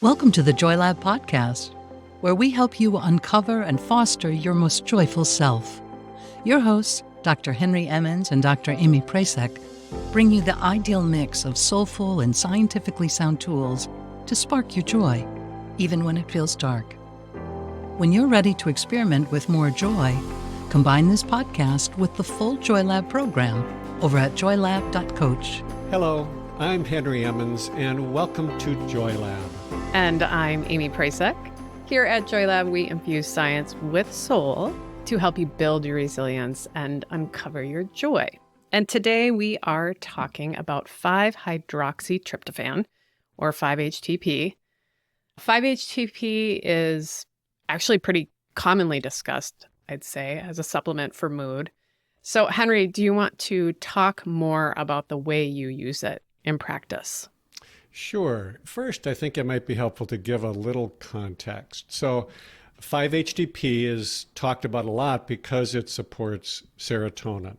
Welcome to the Joy Lab podcast, where we help you uncover and foster your most joyful self. Your hosts, Dr. Henry Emmons and Dr. Amy Prasek, bring you the ideal mix of soulful and scientifically sound tools to spark your joy, even when it feels dark. When you're ready to experiment with more joy, combine this podcast with the full Joy Lab program over at joylab.coach. Hello, I'm Henry Emmons, and welcome to Joy Lab. And I'm Amy Prasek. Here at Joy Lab, we infuse science with soul to help you build your resilience and uncover your joy. And today we are talking about 5-hydroxytryptophan, or 5-HTP. 5-HTP is actually pretty commonly discussed, I'd say, as a supplement for mood. So, Henry, do you want to talk more about the way you use it in practice? Sure. First, I think it might be helpful to give a little context. So 5-HTP is talked about a lot because it supports serotonin.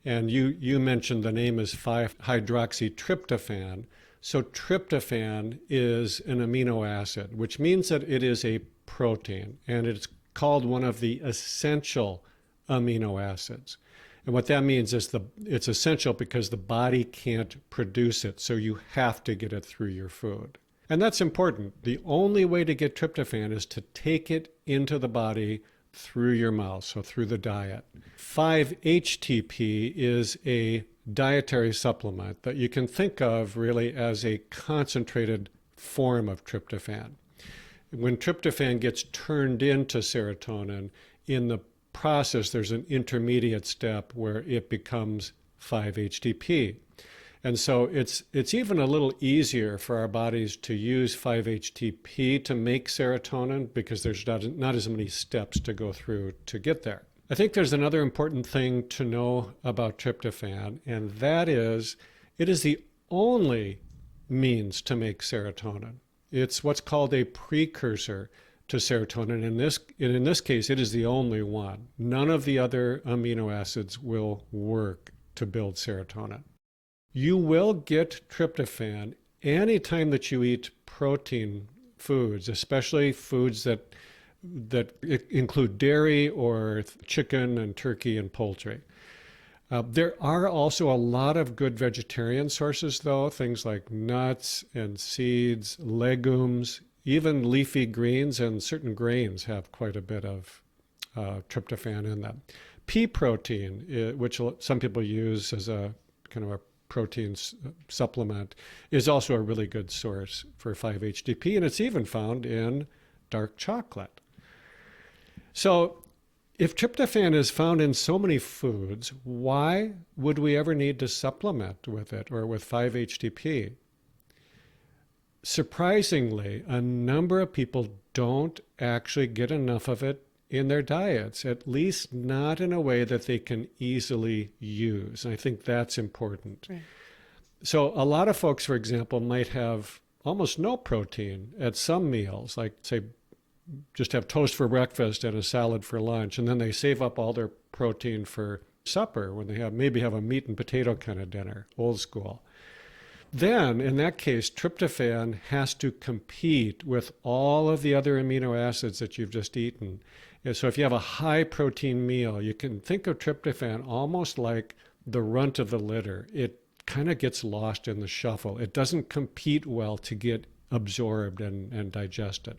And you mentioned the name is 5-hydroxytryptophan. So tryptophan is an amino acid, which means that it is a protein, and it's called one of the essential amino acids. And what that means is it's essential because the body can't produce it, so you have to get it through your food. And that's important. The only way to get tryptophan is to take it into the body through your mouth, so through the diet. 5-HTP is a dietary supplement that you can think of really as a concentrated form of tryptophan. When tryptophan gets turned into serotonin, in the process, there's an intermediate step where it becomes 5-HTP. And so it's even a little easier for our bodies to use 5-HTP to make serotonin because there's not as many steps to go through to get there. I think there's another important thing to know about tryptophan, and that is it is the only means to make serotonin. It's what's called a precursor to serotonin. In this case, it is the only one. None of the other amino acids will work to build serotonin. You will get tryptophan anytime that you eat protein foods, especially foods that include dairy or chicken and turkey and poultry. There are also a lot of good vegetarian sources, though, things like nuts and seeds, legumes, even leafy greens and certain grains have quite a bit of tryptophan in them. Pea protein, which some people use as a kind of a protein supplement, is also a really good source for 5-HTP, and it's even found in dark chocolate. So if tryptophan is found in so many foods, why would we ever need to supplement with it or with 5-HTP? Surprisingly, a number of people don't actually get enough of it in their diets, at least not in a way that they can easily use. And I think that's important. Right. So a lot of folks, for example, might have almost no protein at some meals, like say just have toast for breakfast and a salad for lunch, and then they save up all their protein for supper when they maybe have a meat and potato kind of dinner, old school. Then, in that case, tryptophan has to compete with all of the other amino acids that you've just eaten. And so if you have a high protein meal, you can think of tryptophan almost like the runt of the litter. It kind of gets lost in the shuffle. It doesn't compete well to get absorbed and digested.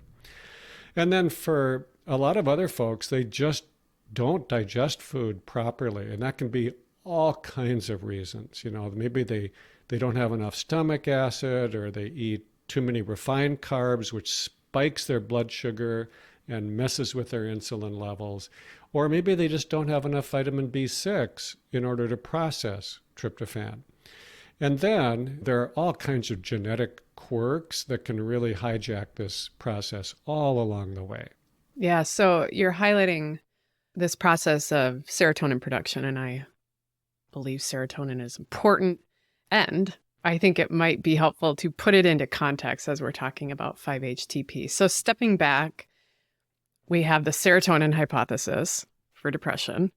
And then for a lot of other folks, they just don't digest food properly. And that can be all kinds of reasons. Maybe they don't have enough stomach acid, or they eat too many refined carbs, which spikes their blood sugar and messes with their insulin levels. Or maybe they just don't have enough vitamin B6 in order to process tryptophan. And then there are all kinds of genetic quirks that can really hijack this process all along the way. Yeah, so you're highlighting this process of serotonin production, and I believe serotonin is important. And I think it might be helpful to put it into context as we're talking about 5-HTP. So stepping back, we have the serotonin hypothesis for depression,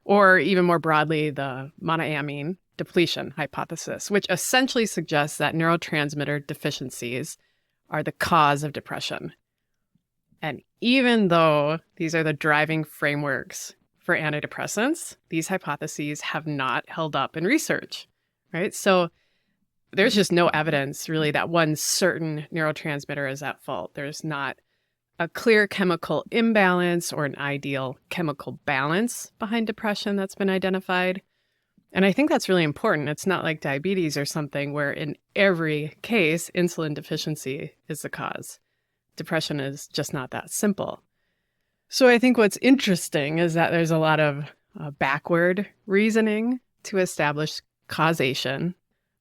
or even more broadly, the monoamine depletion hypothesis, which essentially suggests that neurotransmitter deficiencies are the cause of depression. And even though these are the driving frameworks for antidepressants, these hypotheses have not held up in research, right? So there's just no evidence really that one certain neurotransmitter is at fault. There's not a clear chemical imbalance or an ideal chemical balance behind depression that's been identified. And I think that's really important. It's not like diabetes or something where in every case, insulin deficiency is the cause. Depression is just not that simple. So I think what's interesting is that there's a lot of backward reasoning to establish causation,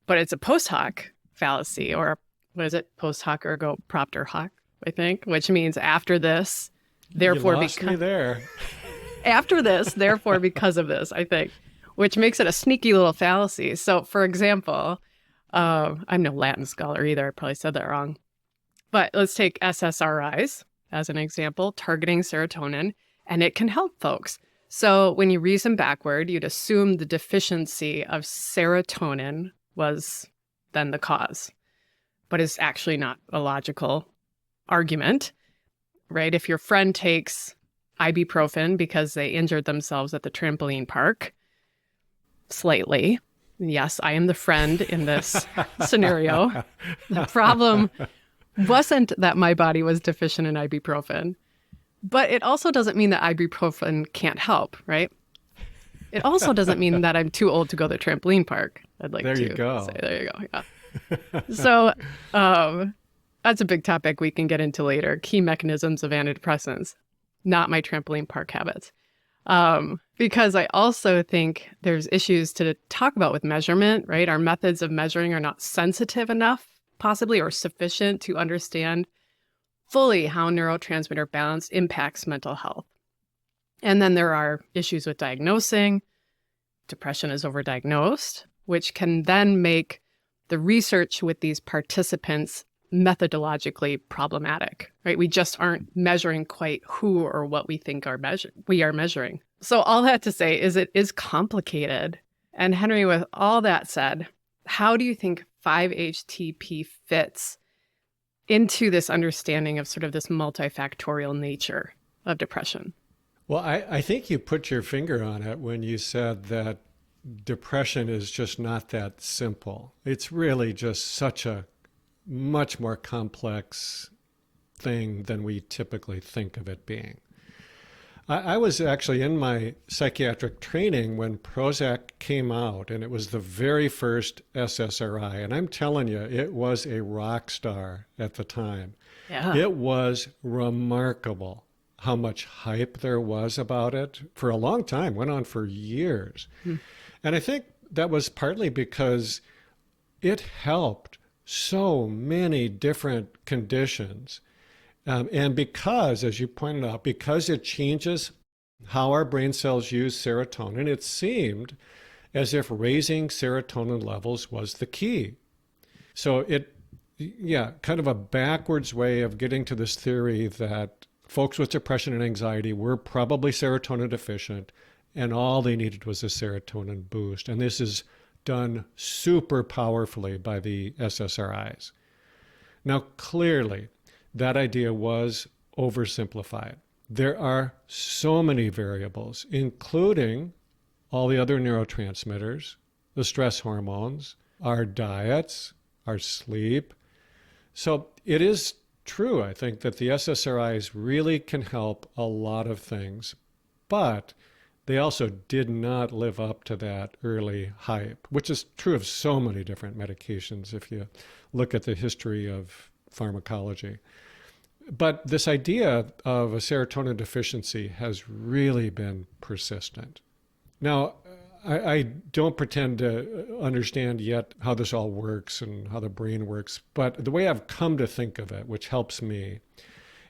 but it's a post hoc fallacy, or what is it? Post hoc ergo propter hoc, I think, which means after this, therefore you lost me there. After this, therefore because of this, I think, which makes it a sneaky little fallacy. So for example, I'm no Latin scholar either. I probably said that wrong. But let's take SSRIs as an example, targeting serotonin, and it can help folks. So when you reason backward, you'd assume the deficiency of serotonin was then the cause, but it's actually not a logical argument, right? If your friend takes ibuprofen because they injured themselves at the trampoline park, slightly, yes, I am the friend in this scenario. The problem wasn't that my body was deficient in ibuprofen, but it also doesn't mean that ibuprofen can't help, right? It also doesn't mean that I'm too old to go to the trampoline park. I'd like there to you go. say, there you go. Yeah. So that's a big topic we can get into later. Key mechanisms of antidepressants, not my trampoline park habits. Because I also think there's issues to talk about with measurement, right? Our methods of measuring are not sensitive enough, possibly, or sufficient to understand fully how neurotransmitter balance impacts mental health. And then there are issues with diagnosing. Depression is overdiagnosed, which can then make the research with these participants methodologically problematic, right? We just aren't measuring quite who or what we think we are measuring. So all that to say is it is complicated. And Henry, with all that said, how do you think 5-HTP fits into this understanding of sort of this multifactorial nature of depression? Well, I think you put your finger on it when you said that depression is just not that simple. It's really just such a much more complex thing than we typically think of it being. I was actually in my psychiatric training when Prozac came out, and it was the very first SSRI. And I'm telling you, it was a rock star at the time. Yeah. It was remarkable how much hype there was about it for a long time, went on for years. And I think that was partly because it helped so many different conditions. And because, as you pointed out, because it changes how our brain cells use serotonin, it seemed as if raising serotonin levels was the key. So kind of a backwards way of getting to this theory that folks with depression and anxiety were probably serotonin deficient, and all they needed was a serotonin boost. And this is done super powerfully by the SSRIs. Now, clearly, that idea was oversimplified. There are so many variables, including all the other neurotransmitters, the stress hormones, our diets, our sleep. So it is true, I think, that the SSRIs really can help a lot of things, but they also did not live up to that early hype, which is true of so many different medications if you look at the history of pharmacology. But this idea of a serotonin deficiency has really been persistent. Now, I don't pretend to understand yet how this all works and how the brain works, but the way I've come to think of it, which helps me,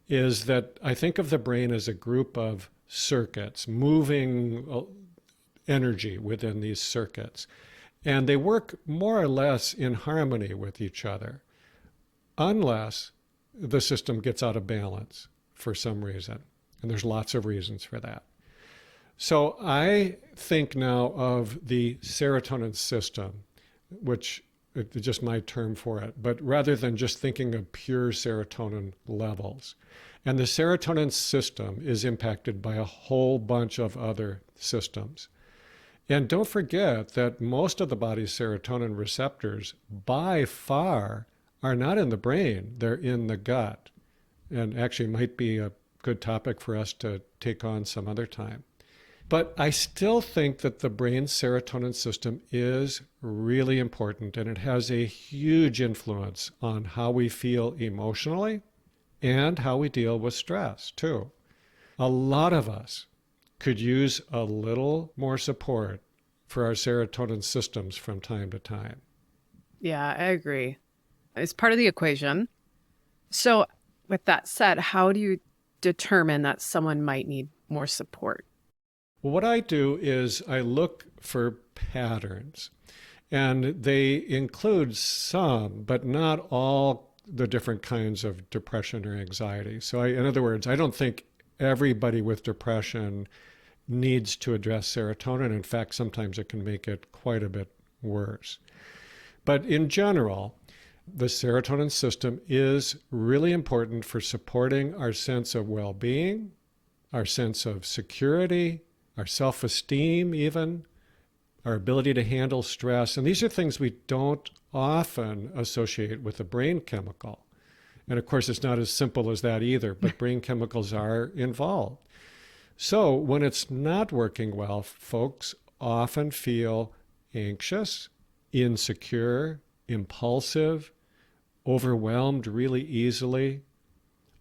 is that I think of the brain as a group of circuits, moving energy within these circuits. And they work more or less in harmony with each other, unless the system gets out of balance for some reason. And there's lots of reasons for that. So I think now of the serotonin system, which It's just my term for it, but rather than just thinking of pure serotonin levels. And the serotonin system is impacted by a whole bunch of other systems. And don't forget that most of the body's serotonin receptors, by far, are not in the brain, they're in the gut. And actually might be a good topic for us to take on some other time. But I still think that the brain's serotonin system is really important, and it has a huge influence on how we feel emotionally and how we deal with stress, too. A lot of us could use a little more support for our serotonin systems from time to time. Yeah, I agree. It's part of the equation. So with that said, how do you determine that someone might need more support? Well, what I do is I look for patterns, and they include some, but not all, the different kinds of depression or anxiety. So in other words, I don't think everybody with depression needs to address serotonin. In fact, sometimes it can make it quite a bit worse. But in general, the serotonin system is really important for supporting our sense of well-being, our sense of security, our self-esteem even, our ability to handle stress. And these are things we don't often associate with a brain chemical. And of course, it's not as simple as that either, but brain chemicals are involved. So when it's not working well, folks often feel anxious, insecure, impulsive, overwhelmed really easily.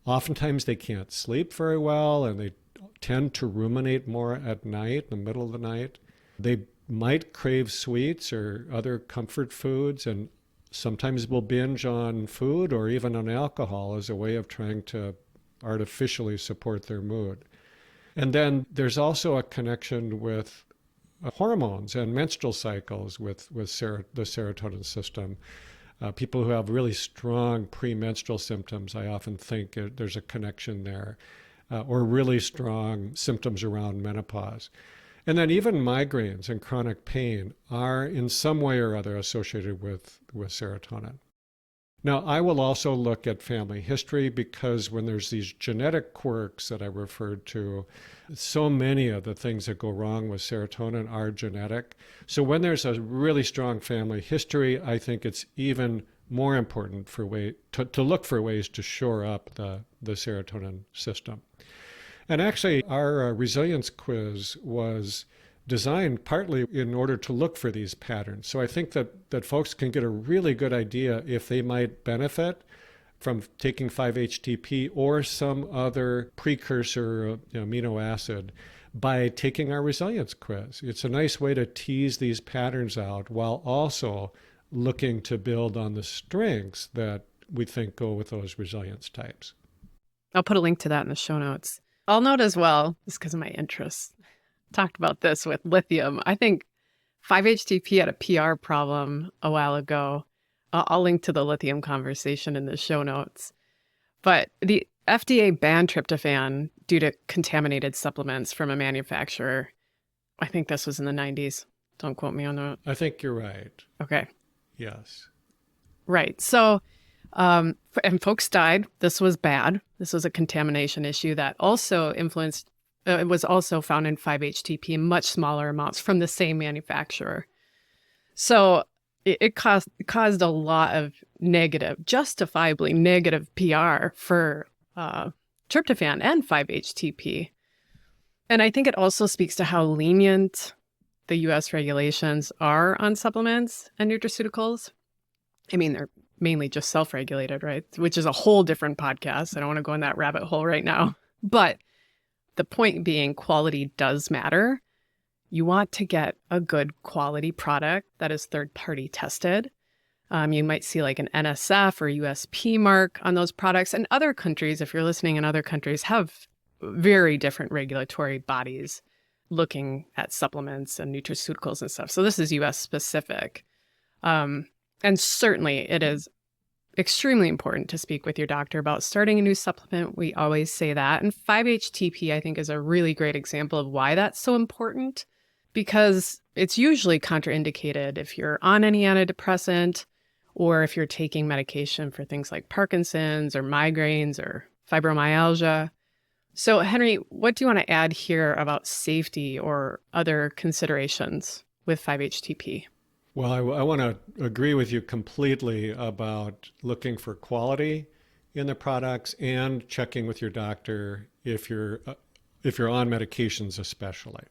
Oftentimes they can't sleep very well, and they tend to ruminate more at night, in the middle of the night. They might crave sweets or other comfort foods, and sometimes will binge on food or even on alcohol as a way of trying to artificially support their mood. And then there's also a connection with hormones and menstrual cycles with the serotonin system. People who have really strong premenstrual symptoms, I often think there's a connection there, or really strong symptoms around menopause. And then even migraines and chronic pain are in some way or other associated with serotonin. Now, I will also look at family history, because when there's these genetic quirks that I referred to, so many of the things that go wrong with serotonin are genetic. So when there's a really strong family history, I think it's even more important to look for ways to shore up the serotonin system. And actually, our resilience quiz was designed partly in order to look for these patterns. So I think that folks can get a really good idea if they might benefit from taking 5-HTP or some other precursor amino acid by taking our resilience quiz. It's a nice way to tease these patterns out while also looking to build on the strengths that we think go with those resilience types. I'll put a link to that in the show notes. I'll note as well, just because of my interests, talked about this with lithium. I think 5-HTP had a PR problem a while ago. I'll link to the lithium conversation in the show notes. But the FDA banned tryptophan due to contaminated supplements from a manufacturer. I think this was in the 90s. Don't quote me on that. I think you're right. Okay. Yes. Right. So, and folks died. This was bad. This was a contamination issue that also influenced, it was also found in 5-HTP in much smaller amounts from the same manufacturer. So it caused a lot of justifiably negative PR for tryptophan and 5-HTP. And I think it also speaks to how lenient the U.S. regulations are on supplements and nutraceuticals. I mean, they're mainly just self-regulated, right? Which is a whole different podcast. I don't want to go in that rabbit hole right now. But the point being, quality does matter. You want to get a good quality product that is third-party tested. You might see like an NSF or USP mark on those products. And other countries, if you're listening in other countries, have very different regulatory bodies looking at supplements and nutraceuticals and stuff. So this is US specific. And certainly it is extremely important to speak with your doctor about starting a new supplement. We always say that. And 5-HTP, I think, is a really great example of why that's so important, because it's usually contraindicated if you're on any antidepressant or if you're taking medication for things like Parkinson's or migraines or fibromyalgia. So, Henry, what do you want to add here about safety or other considerations with 5-HTP? Well, I want to agree with you completely about looking for quality in the products and checking with your doctor if you're on medications especially.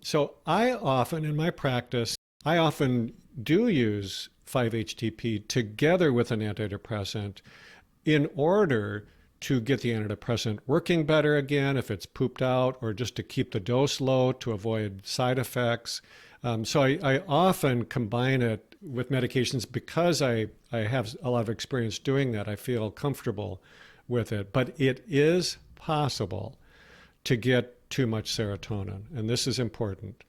So I often, in my practice, I often do use 5-HTP together with an antidepressant in order to get the antidepressant working better again if it's pooped out, or just to keep the dose low to avoid side effects. So I often combine it with medications because I have a lot of experience doing that. I feel comfortable with it. But it is possible to get too much serotonin, and this is important.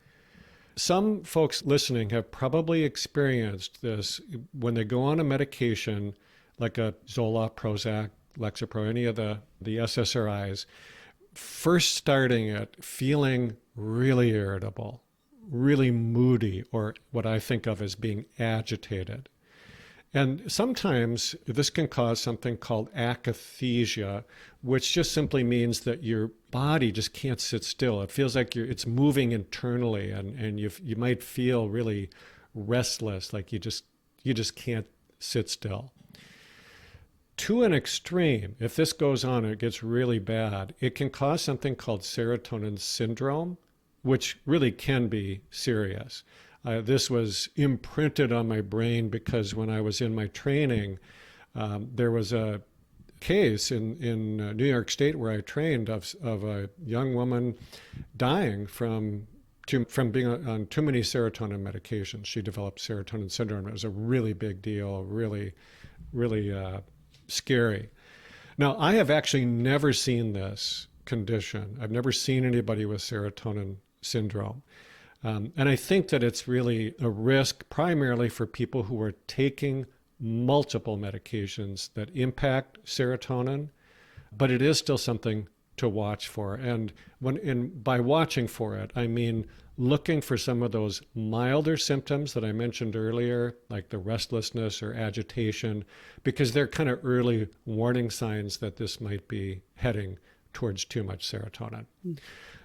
Some folks listening have probably experienced this when they go on a medication like a Zoloft, Prozac, Lexapro, any of the SSRIs, first starting it feeling really irritable, really moody, or what I think of as being agitated. And sometimes this can cause something called akathisia, which just simply means that your body just can't sit still. It feels like it's moving internally, and you might feel really restless, like you just can't sit still. To an extreme, if this goes on and it gets really bad, it can cause something called serotonin syndrome, which really can be serious. This was imprinted on my brain because when I was in my training, there was a case in New York State where I trained of a young woman dying from being on too many serotonin medications. She developed serotonin syndrome. It was a really big deal, really scary. Now, I have actually never seen this condition. I've never seen anybody with serotonin syndrome. And I think that it's really a risk primarily for people who are taking multiple medications that impact serotonin, but it is still something to watch for. And by watching for it, I mean looking for some of those milder symptoms that I mentioned earlier, like the restlessness or agitation, because they're kind of early warning signs that this might be heading towards too much serotonin.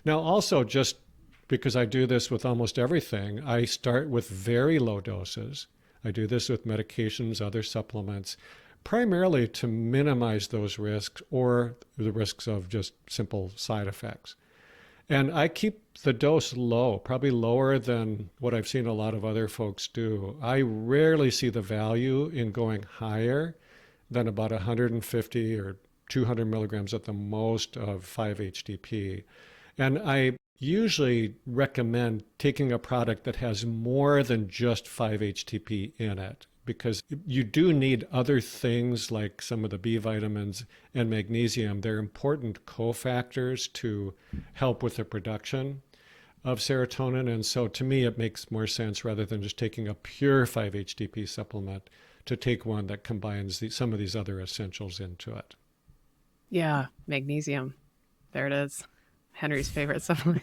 Now, also, just because I do this with almost everything, I start with very low doses. I do this with medications, other supplements, primarily to minimize those risks or the risks of just simple side effects. And I keep the dose low, probably lower than what I've seen a lot of other folks do. I rarely see the value in going higher than about 150 or 200 milligrams at the most of 5-HTP. And I usually recommend taking a product that has more than just 5-HTP in it, because you do need other things like some of the B vitamins and magnesium. They're important cofactors to help with the production of serotonin. And so to me, it makes more sense, rather than just taking a pure 5-HTP supplement, to take one that combines some of these other essentials into it. Yeah, magnesium. There it is. Henry's favorite supplement.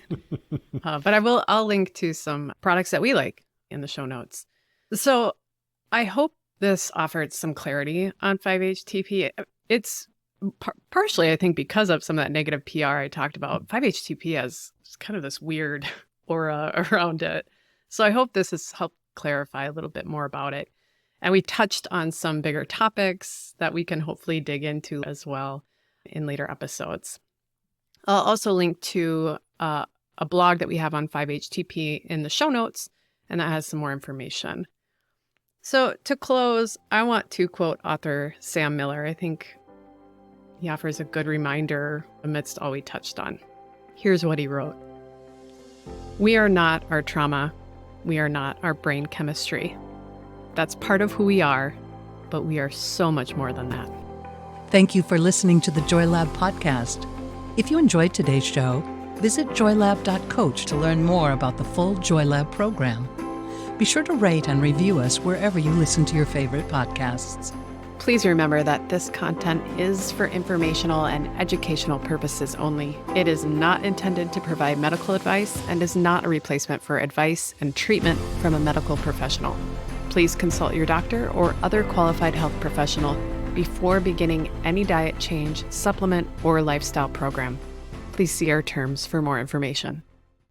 But I'll link to some products that we like in the show notes. So I hope this offered some clarity on 5-HTP. It's partially, I think, because of some of that negative PR I talked about. 5-HTP has kind of this weird aura around it. So I hope this has helped clarify a little bit more about it. And we touched on some bigger topics that we can hopefully dig into as well in later episodes. I'll also link to a blog that we have on 5-HTP in the show notes, and that has some more information. So to close, I want to quote author Sam Miller. I think he offers a good reminder amidst all we touched on. Here's what he wrote. "We are not our trauma. We are not our brain chemistry. That's part of who we are, but we are so much more than that." Thank you for listening to the Joy Lab podcast. If you enjoyed today's show, visit joylab.coach to learn more about the full Joy Lab program. Be sure to rate and review us wherever you listen to your favorite podcasts. Please remember that this content is for informational and educational purposes only. It is not intended to provide medical advice and is not a replacement for advice and treatment from a medical professional. Please consult your doctor or other qualified health professional before beginning any diet change, supplement, or lifestyle program. Please see our terms for more information.